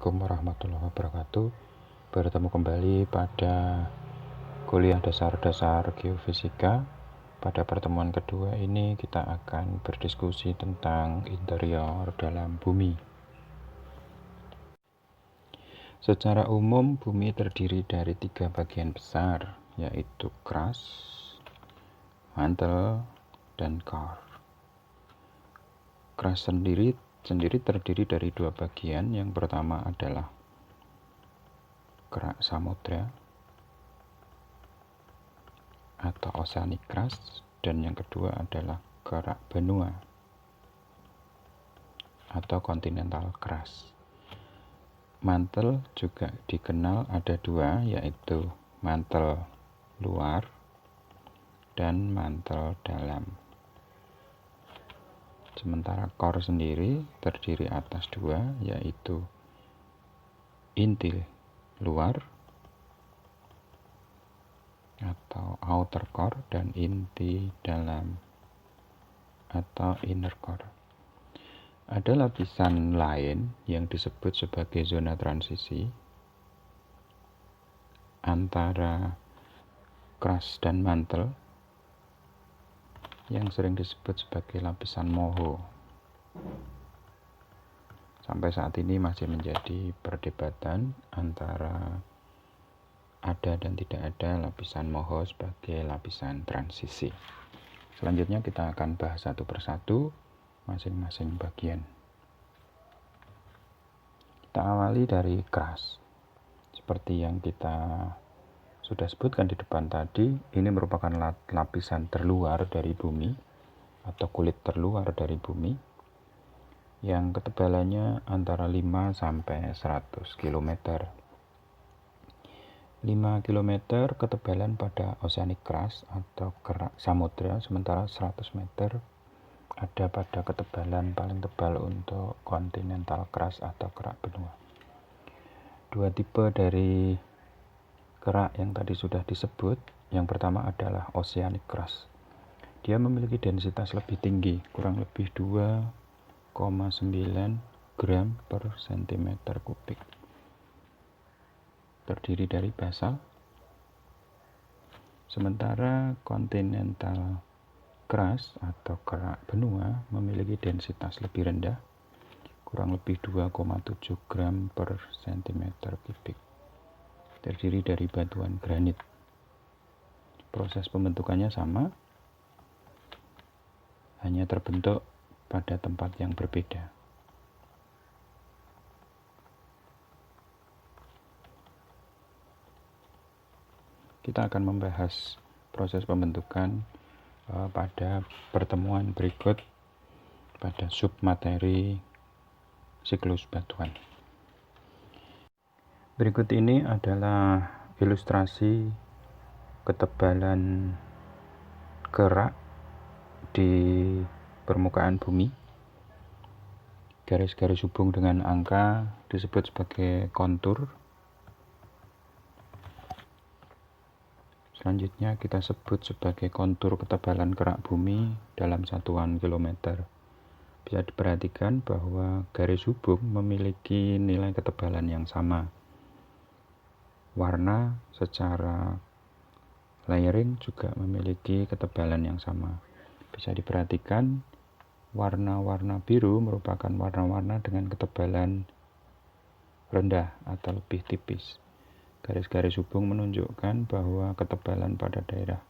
Assalamualaikum warahmatullahi wabarakatuh. Bertemu kembali pada kuliah dasar-dasar geofisika. Pada pertemuan kedua ini kita akan berdiskusi tentang interior dalam bumi. Secara umum bumi terdiri dari 3 bagian besar, yaitu crust, mantle, dan core. Crust sendiri terdiri dari 2 bagian. Yang pertama adalah kerak samudra atau oceanic crust, dan yang kedua adalah kerak benua atau continental crust. Mantel juga dikenal ada 2, yaitu mantel luar dan mantel dalam. Sementara core sendiri terdiri atas 2, yaitu inti luar atau outer core dan inti dalam atau inner core. Ada lapisan lain yang disebut sebagai zona transisi antara crust dan mantle yang sering disebut sebagai lapisan moho. Sampai saat ini masih menjadi perdebatan antara ada dan tidak ada lapisan moho sebagai lapisan transisi. Selanjutnya kita akan bahas satu persatu masing-masing bagian. Kita awali dari crust. Seperti yang kita sudah sebutkan di depan tadi, ini merupakan lapisan terluar dari bumi atau kulit terluar dari bumi yang ketebalannya antara 5 sampai 100 km. 5 km ketebalan pada oceanic crust atau kerak samudra, sementara 100 meter ada pada ketebalan paling tebal untuk continental crust atau kerak benua. 2 tipe dari kerak yang tadi sudah disebut. Yang pertama adalah oceanic crust. Dia memiliki densitas lebih tinggi, kurang lebih 2,9 gram per cm kubik. Terdiri dari basal. Sementara continental crust atau kerak benua memiliki densitas lebih rendah, kurang lebih 2,7 gram per cm kubik. Terdiri dari batuan granit. Proses pembentukannya sama, hanya terbentuk pada tempat yang berbeda. Kita akan membahas proses pembentukan pada pertemuan berikut pada submateri siklus batuan. Berikut ini adalah ilustrasi ketebalan kerak di permukaan bumi. Garis-garis hubung dengan angka disebut sebagai kontur. Selanjutnya kita sebut sebagai kontur ketebalan kerak bumi dalam satuan kilometer. Bisa diperhatikan bahwa garis hubung memiliki nilai ketebalan yang sama. Warna secara layering juga memiliki ketebalan yang sama. Bisa diperhatikan warna-warna biru merupakan warna-warna dengan ketebalan rendah atau lebih tipis. Garis-garis hubung menunjukkan bahwa ketebalan pada daerah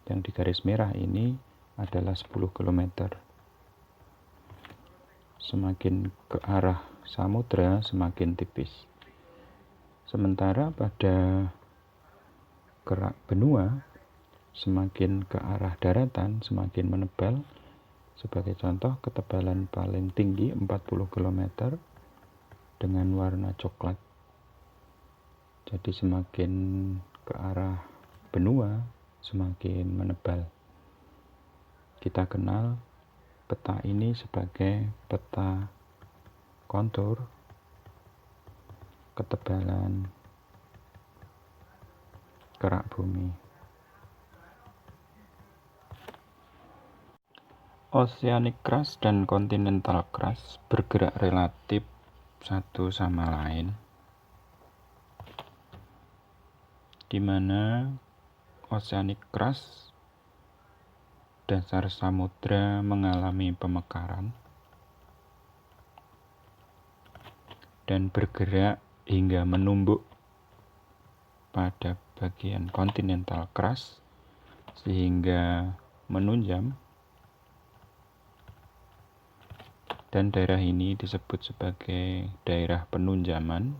yang di garis merah ini adalah 10 km. Semakin ke arah samudra semakin tipis. Sementara pada kerak benua semakin ke arah daratan semakin menebal. Sebagai contoh, ketebalan paling tinggi 40 km dengan warna coklat. Jadi semakin ke arah benua semakin menebal. Kita kenal peta ini sebagai peta kontur ketebalan kerak bumi. Oceanic crust dan continental crust bergerak relatif satu sama lain, di mana oceanic crust, dasar samudra, mengalami pemekaran dan bergerak hingga menumbuk pada bagian continental crust sehingga menunjam, dan daerah ini disebut sebagai daerah penunjaman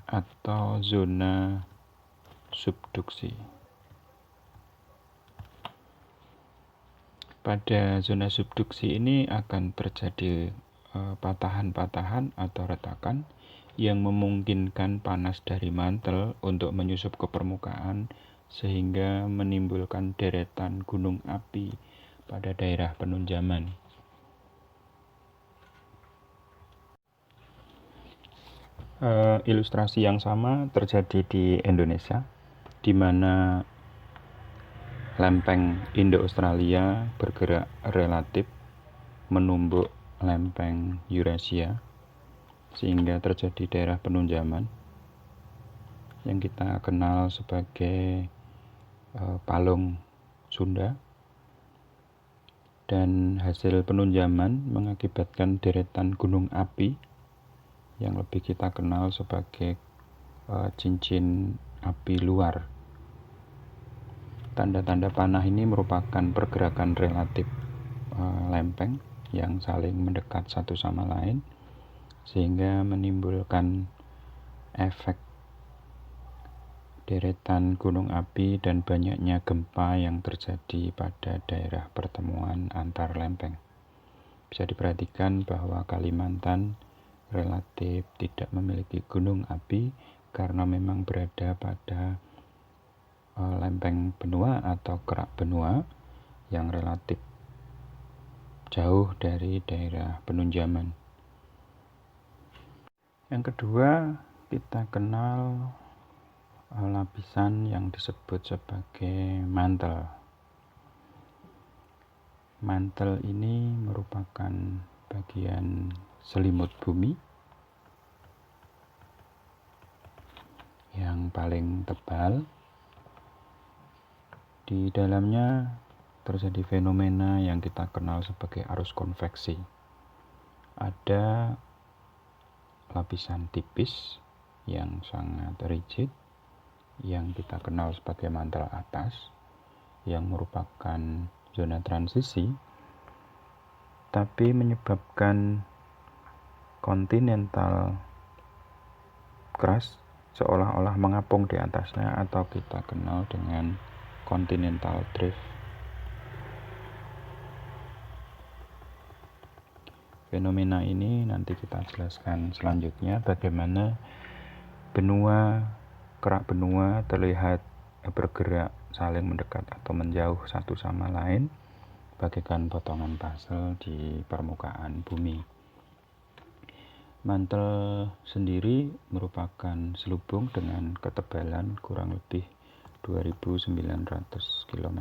atau zona subduksi. Pada zona subduksi ini akan terjadi patahan-patahan atau retakan yang memungkinkan panas dari mantel untuk menyusup ke permukaan sehingga menimbulkan deretan gunung api pada daerah penunjaman. Ilustrasi yang sama terjadi di Indonesia, di mana lempeng Indo-Australia bergerak relatif menumbuk lempeng Eurasia sehingga terjadi daerah penunjaman yang kita kenal sebagai Palung Sunda, dan hasil penunjaman mengakibatkan deretan gunung api yang lebih kita kenal sebagai cincin api luar. Tanda-tanda panah ini merupakan pergerakan relatif lempeng yang saling mendekat satu sama lain sehingga menimbulkan efek deretan gunung api dan banyaknya gempa yang terjadi pada daerah pertemuan antar lempeng. Bisa diperhatikan bahwa Kalimantan relatif tidak memiliki gunung api karena memang berada pada lempeng benua atau kerak benua yang relatif jauh dari daerah penunjaman. Yang kedua, kita kenal lapisan yang disebut sebagai mantel. Mantel ini merupakan bagian selimut bumi yang paling tebal. Di dalamnya terjadi fenomena yang kita kenal sebagai arus konveksi. Ada lapisan tipis yang sangat rigid yang kita kenal sebagai mantel atas, yang merupakan zona transisi, tapi menyebabkan continental crust seolah-olah mengapung di atasnya, atau kita kenal dengan continental drift. Fenomena ini nanti kita jelaskan selanjutnya, bagaimana kerak benua terlihat bergerak saling mendekat atau menjauh satu sama lain bagaikan potongan pasel di permukaan bumi. Mantel sendiri merupakan selubung dengan ketebalan kurang lebih 2.900 km.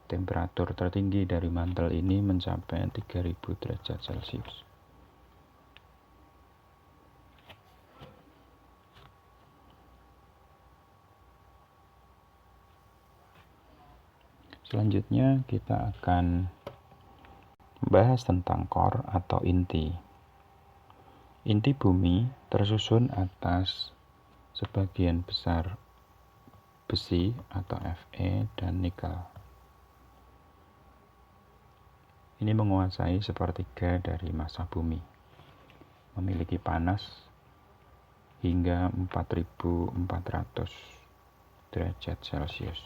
Temperatur tertinggi dari mantel ini mencapai 3.000 derajat Celcius. Selanjutnya kita akan membahas tentang core atau inti. Inti bumi tersusun atas sebagian besar besi atau Fe dan nikel. Ini menguasai sepertiga dari massa bumi, memiliki panas hingga 4.400 derajat Celcius.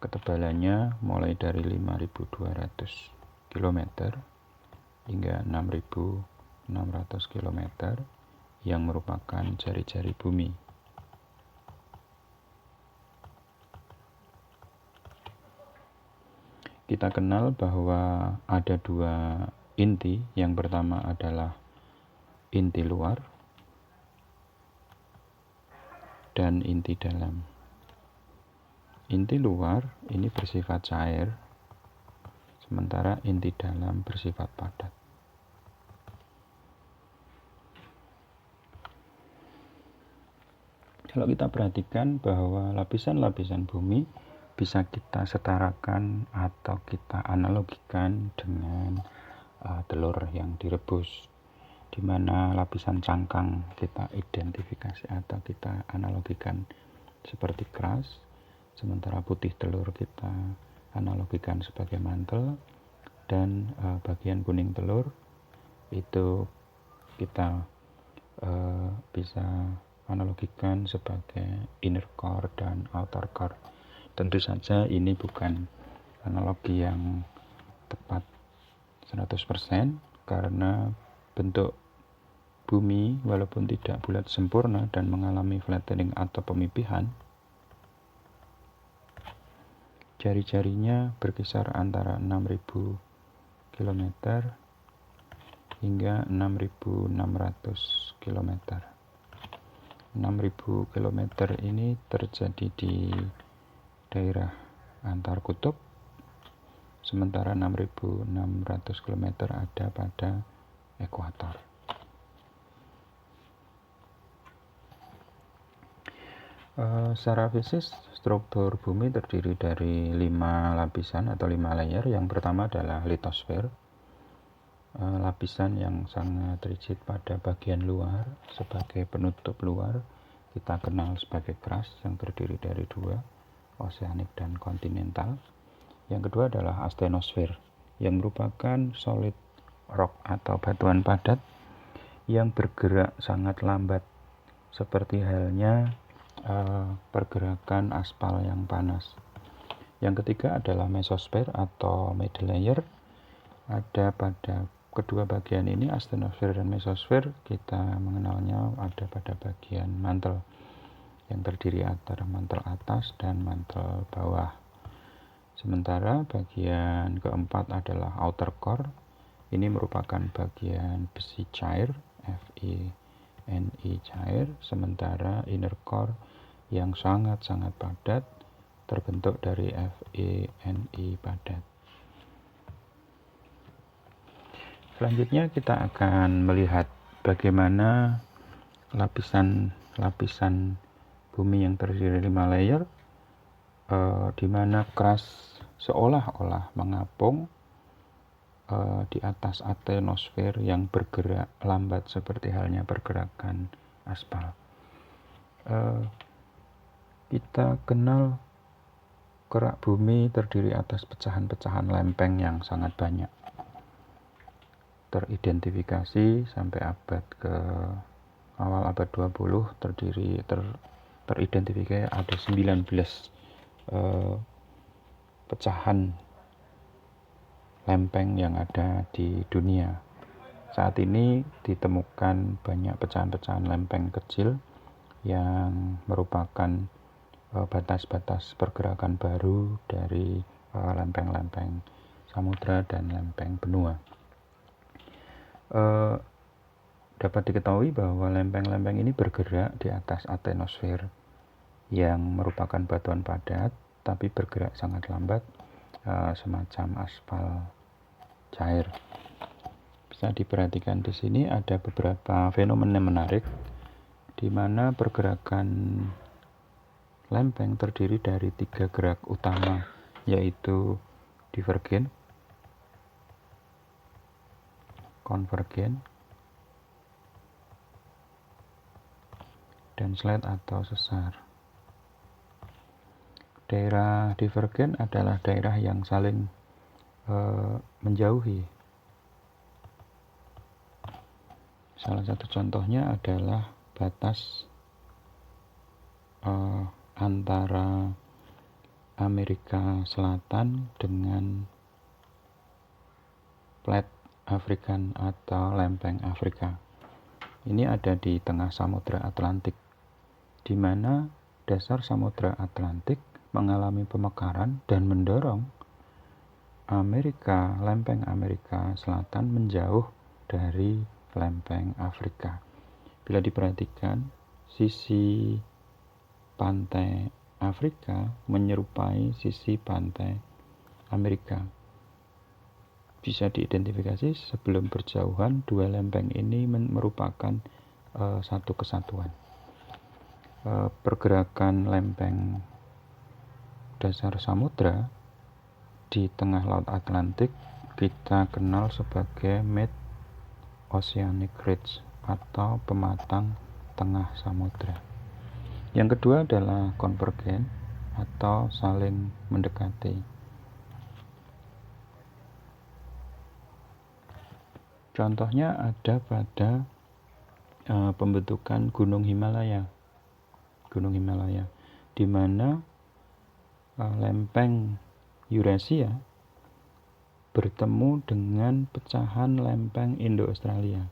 Ketebalannya mulai dari 5.200 km hingga 6.600 km yang merupakan jari-jari bumi. Kita kenal bahwa ada dua inti. Yang pertama adalah inti luar dan inti dalam. inti luar ini bersifat cair, sementara inti dalam bersifat padat. Kalau kita perhatikan bahwa lapisan-lapisan bumi bisa kita setarakan atau kita analogikan dengan telur yang direbus, di mana lapisan cangkang kita identifikasi atau kita analogikan seperti keras, sementara putih telur kita analogikan sebagai mantel, dan bagian kuning telur itu kita bisa analogikan sebagai inner core dan outer core. Tentu saja ini bukan analogi yang tepat 100% karena bentuk bumi walaupun tidak bulat sempurna dan mengalami flattening atau pemipihan, jari-jarinya berkisar antara 6.000 km hingga 6.600 km. 6.000 km ini terjadi di daerah antar kutub, sementara 6.600 km ada pada ekuator. Secara fisik, struktur bumi terdiri dari 5 lapisan atau 5 layer. Yang pertama adalah litosfer, lapisan yang sangat rigid pada bagian luar sebagai penutup luar, kita kenal sebagai crust, yang terdiri dari 2, oceanic dan kontinental. Yang kedua adalah astenosfer, yang merupakan solid rock atau batuan padat yang bergerak sangat lambat, seperti halnya pergerakan aspal yang panas. Yang ketiga adalah mesosfer atau middle layer. Ada pada kedua bagian ini, astenosfer dan mesosfer, kita mengenalnya ada pada bagian mantel yang terdiri antara mantel atas dan mantel bawah. Sementara bagian keempat adalah outer core. Ini merupakan bagian besi cair, Fe(Ni) cair, sementara inner core yang sangat-sangat padat terbentuk dari Fe(Ni) padat. Selanjutnya kita akan melihat bagaimana lapisan-lapisan bumi yang terdiri dari 5 layer, di mana crust seolah-olah mengapung di atas astenosfer yang bergerak lambat seperti halnya pergerakan aspal. Kita kenal kerak bumi terdiri atas pecahan-pecahan lempeng yang sangat banyak. Teridentifikasi sampai awal abad 20 teridentifikasi ada 19 pecahan lempeng yang ada di dunia. Saat ini ditemukan banyak pecahan-pecahan lempeng kecil yang merupakan batas-batas pergerakan baru dari lempeng-lempeng samudra dan lempeng benua. Dapat diketahui bahwa lempeng-lempeng ini bergerak di atas astenosfer yang merupakan batuan padat tapi bergerak sangat lambat, semacam aspal cair. Bisa diperhatikan di sini ada beberapa fenomena menarik di mana pergerakan lempeng terdiri dari 3 gerak utama, yaitu divergen, konvergen, dan slide atau sesar. Daerah divergen adalah daerah yang saling menjauhi. Salah satu contohnya adalah batas antara Amerika Selatan dengan plat African atau lempeng Afrika. Ini ada di tengah Samudra Atlantik, di mana dasar Samudra Atlantik mengalami pemekaran dan mendorong lempeng Amerika Selatan menjauh dari lempeng Afrika. Bila diperhatikan, sisi pantai Afrika menyerupai sisi pantai Amerika. Bisa diidentifikasi sebelum berjauhan, dua lempeng ini merupakan satu kesatuan. Pergerakan lempeng dasar samudra di tengah Laut Atlantik kita kenal sebagai Mid-Oceanic Ridge atau pematang tengah samudra. Yang kedua adalah konvergen atau saling mendekati. Contohnya ada pada pembentukan Gunung Himalaya, di mana lempeng Eurasia bertemu dengan pecahan lempeng Indo-Australia.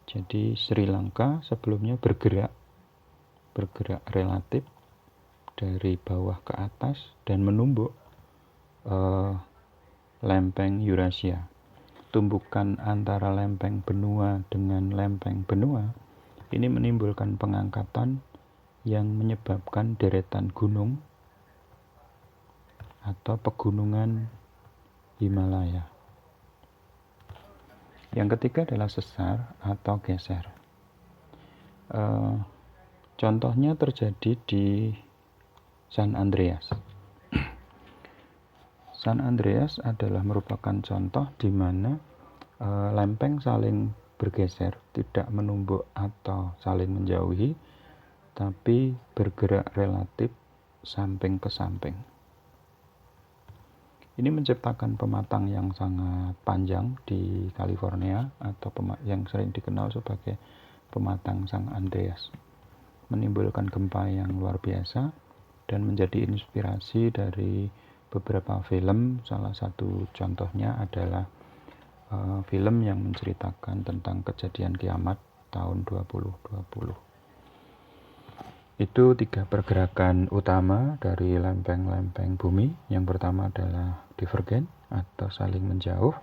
Jadi Sri Lanka sebelumnya bergerak relatif dari bawah ke atas dan menumbuk lempeng Eurasia. Tumbukan antara lempeng benua dengan lempeng benua ini menimbulkan pengangkatan yang menyebabkan deretan gunung atau pegunungan Himalaya. Yang ketiga adalah sesar atau geser. Contohnya terjadi di San Andreas. San Andreas adalah merupakan contoh di mana lempeng saling bergeser, tidak menumbuk atau saling menjauhi, tapi bergerak relatif samping ke samping. Ini menciptakan pematang yang sangat panjang di California atau yang sering dikenal sebagai pematang San Andreas. Menimbulkan gempa yang luar biasa dan menjadi inspirasi dari beberapa film. Salah satu contohnya adalah film yang menceritakan tentang kejadian kiamat tahun 2020. Itu 3 pergerakan utama dari lempeng-lempeng bumi. Yang pertama adalah divergen atau saling menjauh.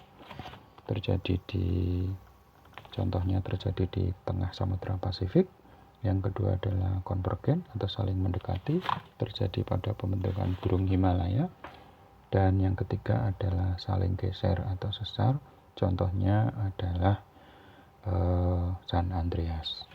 Contohnya terjadi di tengah Samudra Pasifik. Yang kedua adalah konvergen atau saling mendekati, terjadi pada pembentukan Gunung Himalaya. Dan yang ketiga adalah saling geser atau sesar, contohnya adalah San Andreas.